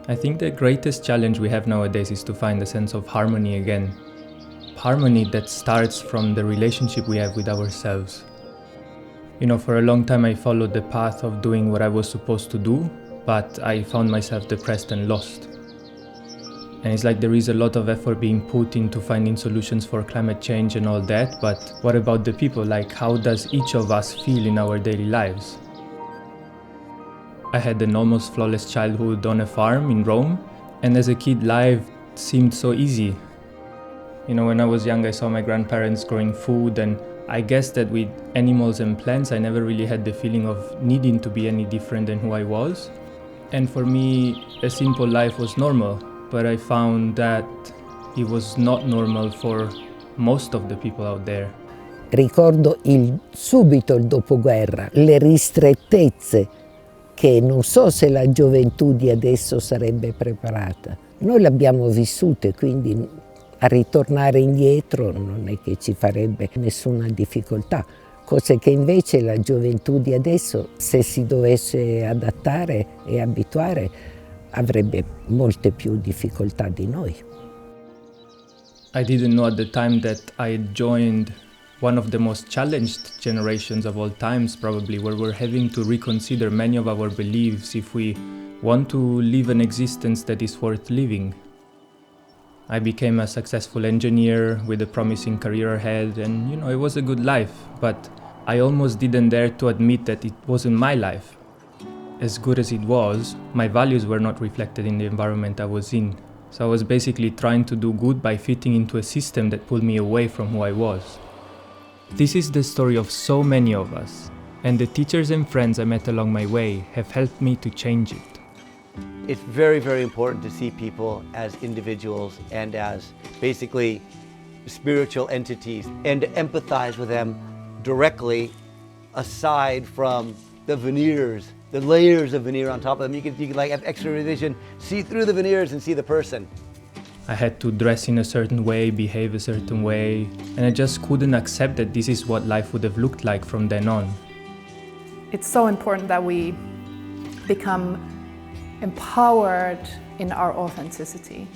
I think the greatest challenge we have nowadays is to find a sense of harmony again. Harmony that starts from the relationship we have with ourselves. For a long time I followed the path of doing what I was supposed to do, but I found myself depressed and lost. And it's like there is a lot of effort being put into finding solutions for climate change and all that, but what about the people? Like, how does each of us feel in our daily lives? I had an almost flawless childhood on a farm in Rome, and as a kid life seemed so easy. When I was young I saw my grandparents growing food, and I guess that with animals and plants I never really had the feeling of needing to be any different than who I was. And for me, a simple life was normal. But I found that it was not normal for most of the people out there. Ricordo subito il dopoguerra, le ristrettezze che non so se la gioventù di adesso sarebbe preparata. Noi le abbiamo vissute, quindi a ritornare indietro non è che ci farebbe nessuna difficoltà. Cose che invece la gioventù di adesso, se si dovesse adattare e abituare, avrebbe molte più difficoltà di noi. I didn't know at the time that I had joined one of the most challenged generations of all times, probably, where we're having to reconsider many of our beliefs if we want to live an existence that is worth living. I became a successful engineer with a promising career ahead, and it was a good life, but I almost didn't dare to admit that it wasn't my life. As good as it was, my values were not reflected in the environment I was in. So I was basically trying to do good by fitting into a system that pulled me away from who I was. This is the story of so many of us, and the teachers and friends I met along my way have helped me to change it. It's very, very important to see people as individuals and as basically spiritual entities, and to empathize with them directly aside from the veneers, the layers of veneer on top of them. You can like have extra vision, see through the veneers and see the person. I had to dress in a certain way, behave a certain way, and I just couldn't accept that this is what life would have looked like from then on. It's so important that we become empowered in our authenticity.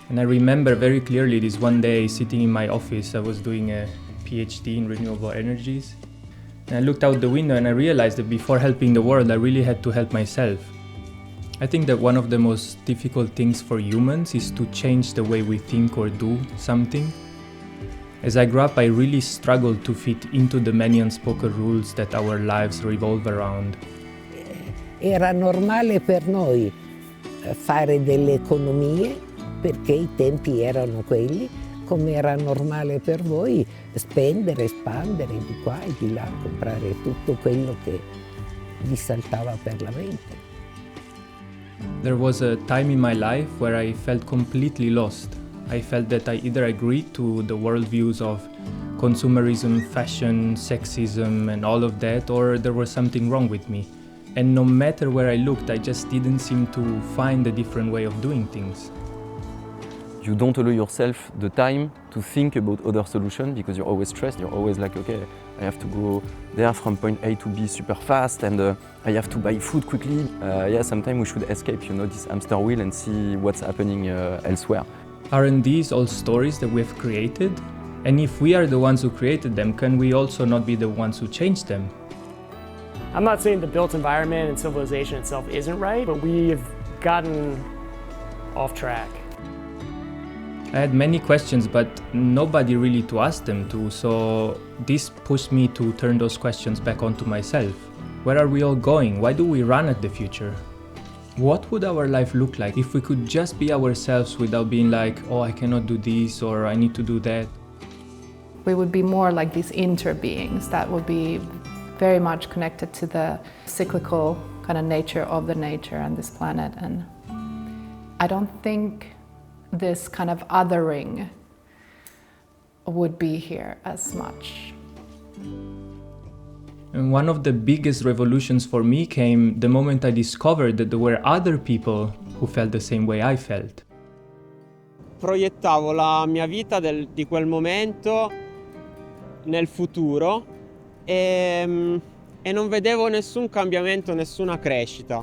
And I remember very clearly this one day sitting in my office. I was doing a PhD in renewable energies. And I looked out the window and I realized that before helping the world, I really had to help myself. I think that one of the most difficult things for humans is to change the way we think or do something. As I grew up, I really struggled to fit into the many unspoken rules that our lives revolve around. Era normale per noi fare delle economie perché i tempi erano quelli, come era normale per voi spendere, espandere di qua e di là, comprare tutto quello che vi saltava per la mente. There was a time in my life where I felt completely lost. I felt that I either agreed to the worldviews of consumerism, fashion, sexism and all of that, or there was something wrong with me. And no matter where I looked, I just didn't seem to find a different way of doing things. You don't allow yourself the time to think about other solutions because you're always stressed. You're always like, okay, I have to go there from point A to B super fast, and I have to buy food quickly. Sometimes we should escape, this hamster wheel and see what's happening elsewhere. Aren't these all stories that we have created? And if we are the ones who created them, can we also not be the ones who change them? I'm not saying the built environment and civilization itself isn't right, but we've gotten off track. I had many questions, but nobody really to ask them to, so this pushed me to turn those questions back onto myself. Where are we all going? Why do we run at the future? What would our life look like if we could just be ourselves without being like, oh, I cannot do this or I need to do that? We would be more like these interbeings that would be very much connected to the cyclical kind of nature of the nature and this planet. And I don't think this kind of othering would be here as much. And one of the biggest revolutions for me came the moment I discovered that there were other people who felt the same way I felt. Proiettavo la mia vita di quel momento nel futuro e non vedevo nessun cambiamento, nessuna crescita.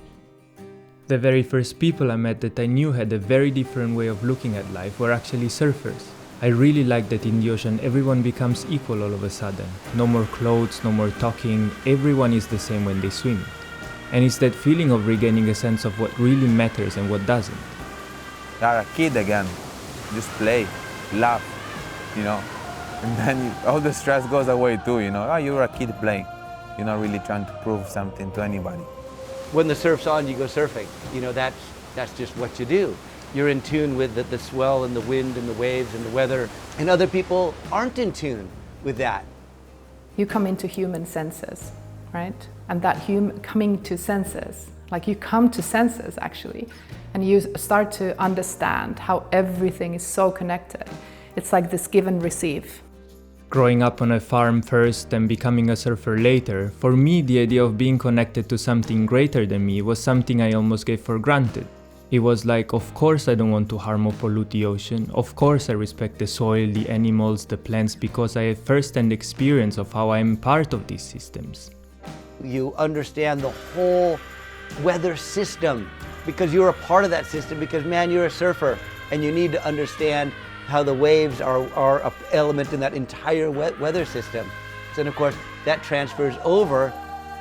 The very first people I met that I knew had a very different way of looking at life were actually surfers. I really like that in the ocean everyone becomes equal all of a sudden. No more clothes, no more talking, everyone is the same when they swim. And it's that feeling of regaining a sense of what really matters and what doesn't. You are a kid again, just play, laugh, you know, and then all the stress goes away too, you know. Oh, you're a kid playing. You're not really trying to prove something to anybody. When the surf's on, you go surfing. You know, that's just what you do. You're in tune with the swell and the wind and the waves and the weather. And other people aren't in tune with that. You come into human senses, right? And that coming to senses, like you come to senses actually, and you start to understand how everything is so connected. It's like this give and receive. Growing up on a farm first and becoming a surfer later, for me the idea of being connected to something greater than me was something I almost gave for granted. It was like, of course I don't want to harm or pollute the ocean, of course I respect the soil, the animals, the plants, because I have first-hand experience of how I am part of these systems. You understand the whole weather system because you're a part of that system, because man, you're a surfer and you need to understand how the waves are an element in that entire weather system. So, and of course, that transfers over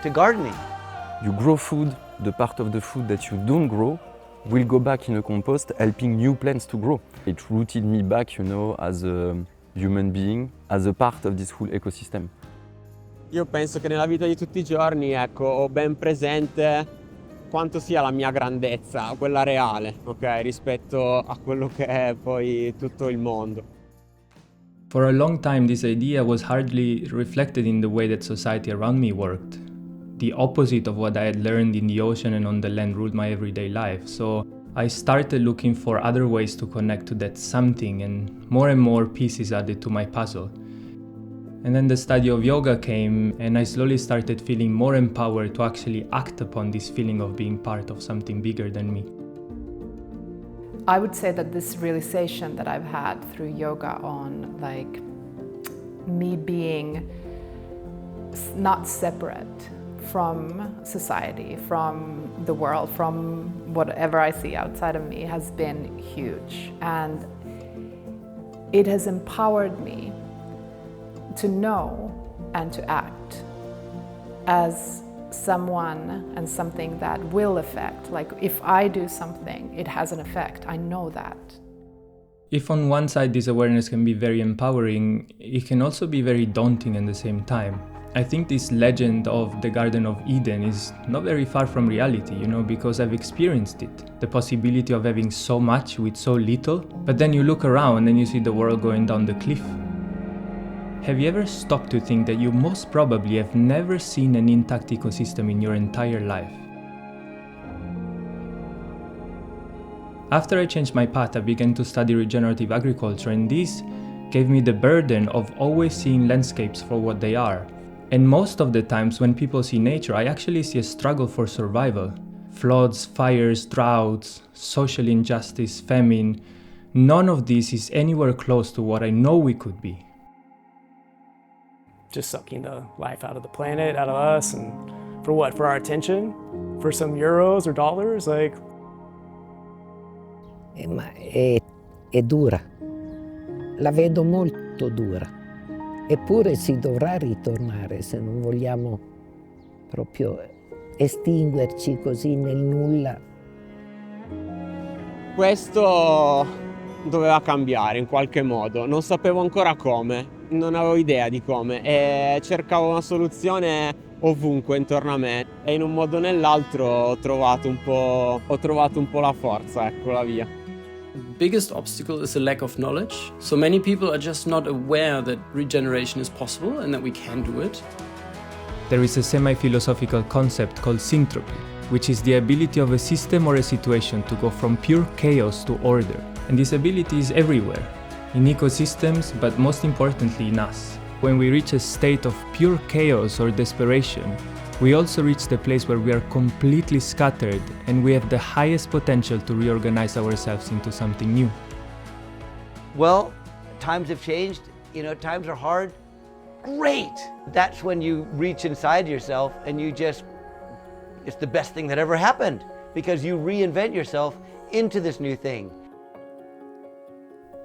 to gardening. You grow food, the part of the food that you don't grow will go back in a compost, helping new plants to grow. It rooted me back, you know, as a human being, as a part of this whole ecosystem. Io penso che nella vita di tutti i giorni, ecco, ho ben presente quanto sia la mia grandezza, quella reale, ok, rispetto a quello che è poi tutto il mondo. For a long time this idea was hardly reflected in the way that society around me worked. The opposite of what I had learned in the ocean and on the land ruled my everyday life, so I started looking for other ways to connect to that something, and more pieces added to my puzzle. And then the study of yoga came, and I slowly started feeling more empowered to actually act upon this feeling of being part of something bigger than me. I would say that this realization that I've had through yoga on like me being not separate from society, from the world, from whatever I see outside of me has been huge. And it has empowered me to know and to act as someone and something that will affect. Like if I do something, it has an effect. I know that. If on one side this awareness can be very empowering, it can also be very daunting at the same time. I think this legend of the Garden of Eden is not very far from reality, you know, because I've experienced it. The possibility of having so much with so little, but then you look around and you see the world going down the cliff. Have you ever stopped to think that you most probably have never seen an intact ecosystem in your entire life? After I changed my path, I began to study regenerative agriculture, and this gave me the burden of always seeing landscapes for what they are. And most of the times when people see nature, I actually see a struggle for survival. Floods, fires, droughts, social injustice, famine. None of this is anywhere close to what I know we could be. Just sucking the life out of the planet, out of us, and for what? For our attention? For some euros or dollars? Like. Ma è dura, la vedo molto dura, eppure si dovrà ritornare se non vogliamo proprio estinguerci così nel nulla. Questo doveva cambiare in qualche modo, non sapevo ancora come, non avevo idea di come e cercavo una soluzione ovunque intorno a me e in un modo o nell'altro ho trovato un po' la forza, ecco la via. The biggest obstacle is a lack of knowledge. So many people are just not aware that regeneration is possible and that we can do it. There is a semi-philosophical concept called Syntropy, which is the ability of a system or a situation to go from pure chaos to order. And this ability is everywhere, in ecosystems, but most importantly in us. When we reach a state of pure chaos or desperation, we also reach the place where we are completely scattered and we have the highest potential to reorganize ourselves into something new. Well, times have changed, you know, times are hard. Great! That's when you reach inside yourself and you just, it's the best thing that ever happened. because you reinvent yourself into this new thing.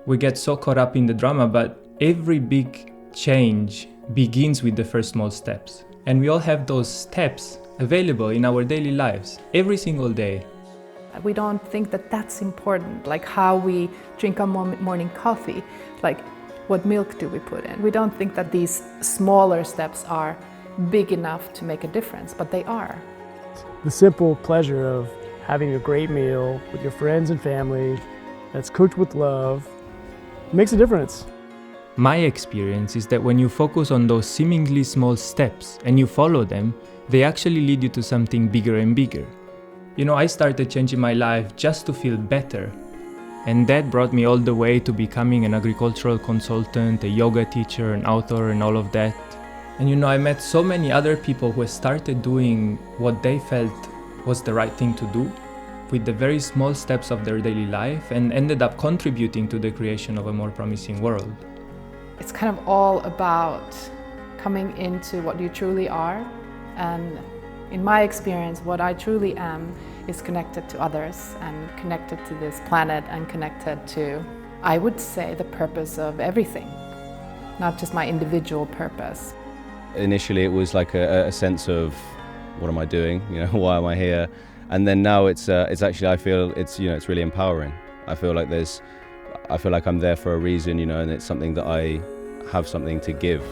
We get so caught up in the drama, but every big change begins with the first small steps. And we all have those steps available in our daily lives, every single day. We don't think that that's important, like how we drink our morning coffee, like what milk do we put in. We don't think that these smaller steps are big enough to make a difference, but they are. The simple pleasure of having a great meal with your friends and family that's cooked with love makes a difference. My experience is that when you focus on those seemingly small steps and you follow them, they actually lead you to something bigger and bigger. You know, I started changing my life just to feel better. And that brought me all the way to becoming an agricultural consultant, a yoga teacher, an author, and all of that. And you know, I met so many other people who started doing what they felt was the right thing to do with the very small steps of their daily life and ended up contributing to the creation of a more promising world. It's kind of all about coming into what you truly are. And in my experience, what I truly am is connected to others and connected to this planet and connected to, I would say, the purpose of everything, not just my individual purpose. Initially, it was like a sense of, what am I doing? You know, why am I here? And then now it's actually, I feel it's really empowering. I feel like I'm there for a reason, you know, and it's something that I have something to give.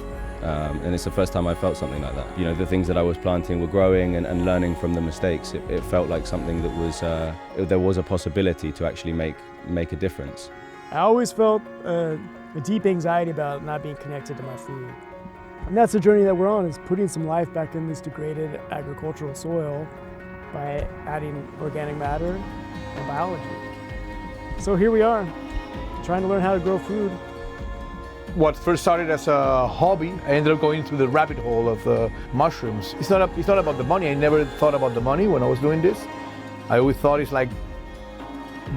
And it's the first time I felt something like that. You know, the things that I was planting were growing and learning from the mistakes. It felt like something that was, there was a possibility to actually make a difference. I always felt a deep anxiety about not being connected to my food. And that's the journey that we're on, is putting some life back in this degraded agricultural soil by adding organic matter and biology. So here we are, trying to learn how to grow food. What first started as a hobby, I ended up going through the rabbit hole of mushrooms. It's not about the money. I never thought about the money when I was doing this. I always thought it's like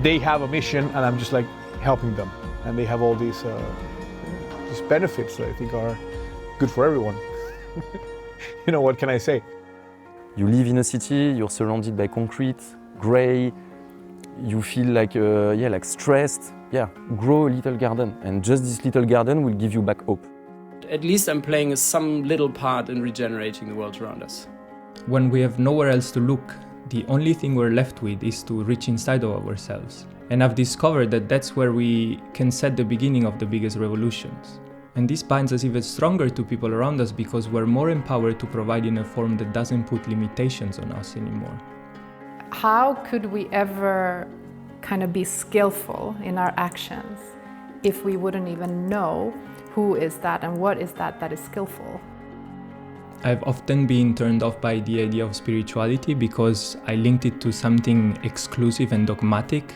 they have a mission and I'm just like helping them. And they have all these benefits that I think are good for everyone. You know, what can I say? You live in a city, you're surrounded by concrete, gray, you feel like, like stressed. Yeah, grow a little garden, and just this little garden will give you back hope. At least I'm playing some little part in regenerating the world around us. When we have nowhere else to look, the only thing we're left with is to reach inside of ourselves. And I've discovered that that's where we can set the beginning of the biggest revolutions. And this binds us even stronger to people around us because we're more empowered to provide in a form that doesn't put limitations on us anymore. How could we ever kind of be skillful in our actions if we wouldn't even know who is that and what is that is skillful? I've often been turned off by the idea of spirituality because I linked it to something exclusive and dogmatic,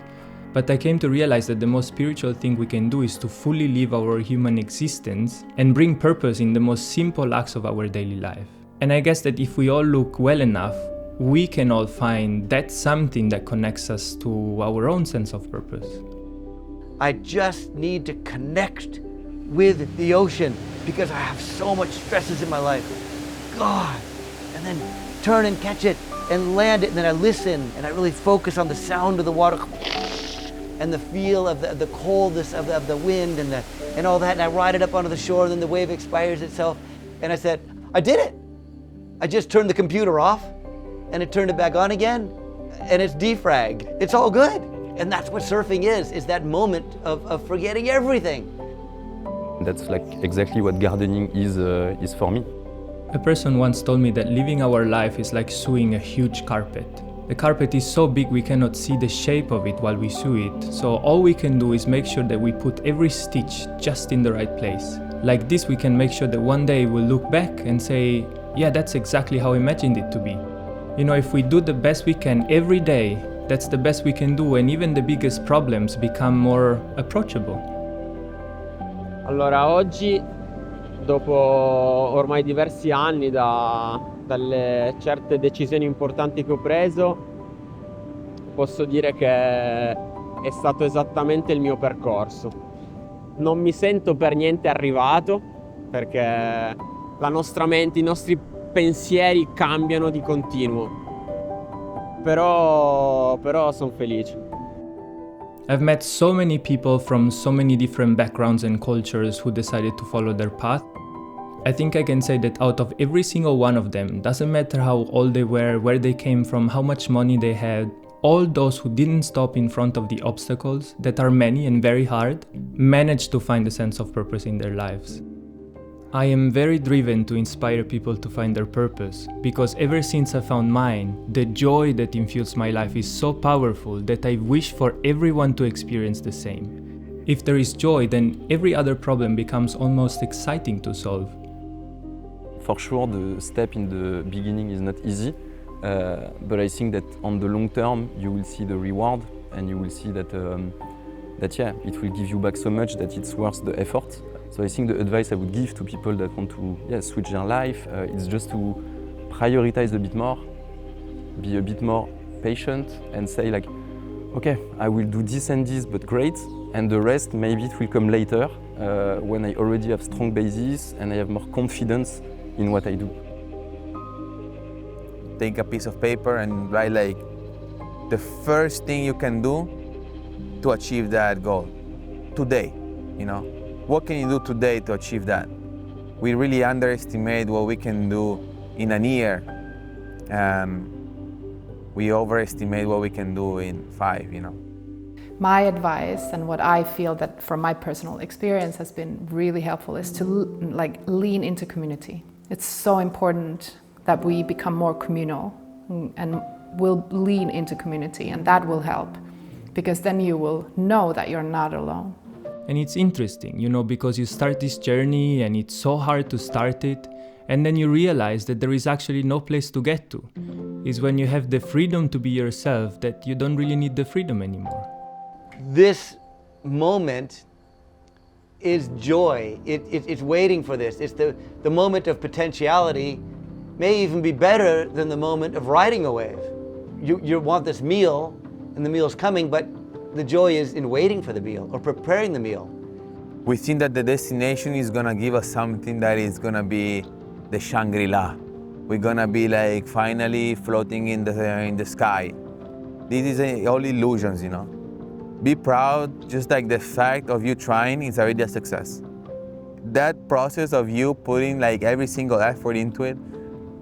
but I came to realize that the most spiritual thing we can do is to fully live our human existence and bring purpose in the most simple acts of our daily life. And I guess that if we all look well enough, we can all find that something that connects us to our own sense of purpose. I just need to connect with the ocean because I have so much stresses in my life. God, and then turn and catch it and land it, and then I listen and I really focus on the sound of the water and the feel of the coldness of the wind and all that, and I ride it up onto the shore, and then the wave expires itself, and I said, I did it. I just turned the computer off and it turned it back on again, and it's defragged. It's all good. And that's what surfing is that moment of forgetting everything. That's like exactly what gardening is for me. A person once told me that living our life is like sewing a huge carpet. The carpet is so big we cannot see the shape of it while we sew it, so all we can do is make sure that we put every stitch just in the right place. Like this, we can make sure that one day we'll look back and say, yeah, that's exactly how I imagined it to be. You know, if we do the best we can every day, that's the best we can do, and even the biggest problems become more approachable. Allora, oggi, dopo ormai diversi anni dalle certe decisioni importanti che ho preso, posso dire che è stato esattamente il mio percorso. Non mi sento per niente arrivato, perché la nostra mente, i nostri pensieri cambiano di continuo. però sono felice. I've met so many people from so many different backgrounds and cultures who decided to follow their path. I think I can say that out of every single one of them, doesn't matter how old they were, where they came from, how much money they had, all those who didn't stop in front of the obstacles, that are many and very hard, managed to find a sense of purpose in their lives. I am very driven to inspire people to find their purpose, because ever since I found mine, the joy that infuses my life is so powerful that I wish for everyone to experience the same. If there is joy, then every other problem becomes almost exciting to solve. For sure, the step in the beginning is not easy, but I think that on the long term, you will see the reward, and you will see that, it will give you back so much that it's worth the effort. So I think the advice I would give to people that want to switch their life, it's just to prioritize a bit more, be a bit more patient, and say like, okay, I will do this and this, but great, and the rest maybe it will come later when I already have strong basis and I have more confidence in what I do. Take a piece of paper and write like the first thing you can do to achieve that goal today, you know. What can you do today to achieve that? We really underestimate what we can do in a year, and we overestimate what we can do in 5, you know. My advice and what I feel that from my personal experience has been really helpful is to lean into community. It's so important that we become more communal and will lean into community, and that will help, because then you will know that you're not alone. And it's interesting, you know, because you start this journey and it's so hard to start it, and then you realize that there is actually no place to get to. It's when you have the freedom to be yourself that you don't really need the freedom anymore. This moment is joy. It's waiting for this. It's the moment of potentiality, may even be better than the moment of riding a wave. You want this meal, and the meal's coming, but the joy is in waiting for the meal or preparing the meal. We think that the destination is gonna give us something that is gonna be the Shangri-La. We're gonna be like finally floating in the sky. This is all illusions, you know. Be proud, just like the fact of you trying is already a success. That process of you putting like every single effort into it,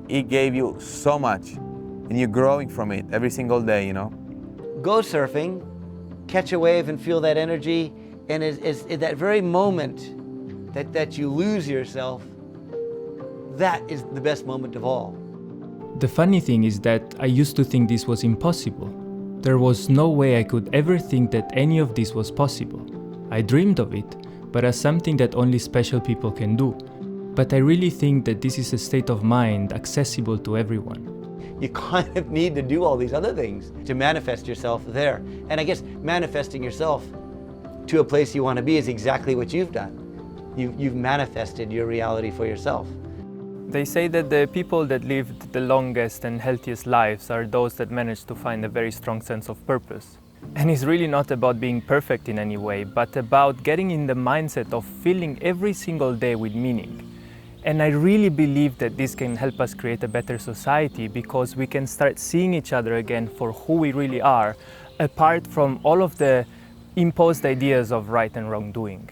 it gave you so much, and you're growing from it every single day, you know. Go surfing, catch a wave and feel that energy, and is that very moment that you lose yourself, that is the best moment of all. The funny thing is that I used to think this was impossible. There was no way I could ever think that any of this was possible. I dreamed of it, but as something that only special people can do. But I really think that this is a state of mind accessible to everyone. You kind of need to do all these other things to manifest yourself there. And I guess manifesting yourself to a place you want to be is exactly what you've done. You've manifested your reality for yourself. They say that the people that lived the longest and healthiest lives are those that managed to find a very strong sense of purpose. And it's really not about being perfect in any way, but about getting in the mindset of filling every single day with meaning. And I really believe that this can help us create a better society, because we can start seeing each other again for who we really are, apart from all of the imposed ideas of right and wrong doing.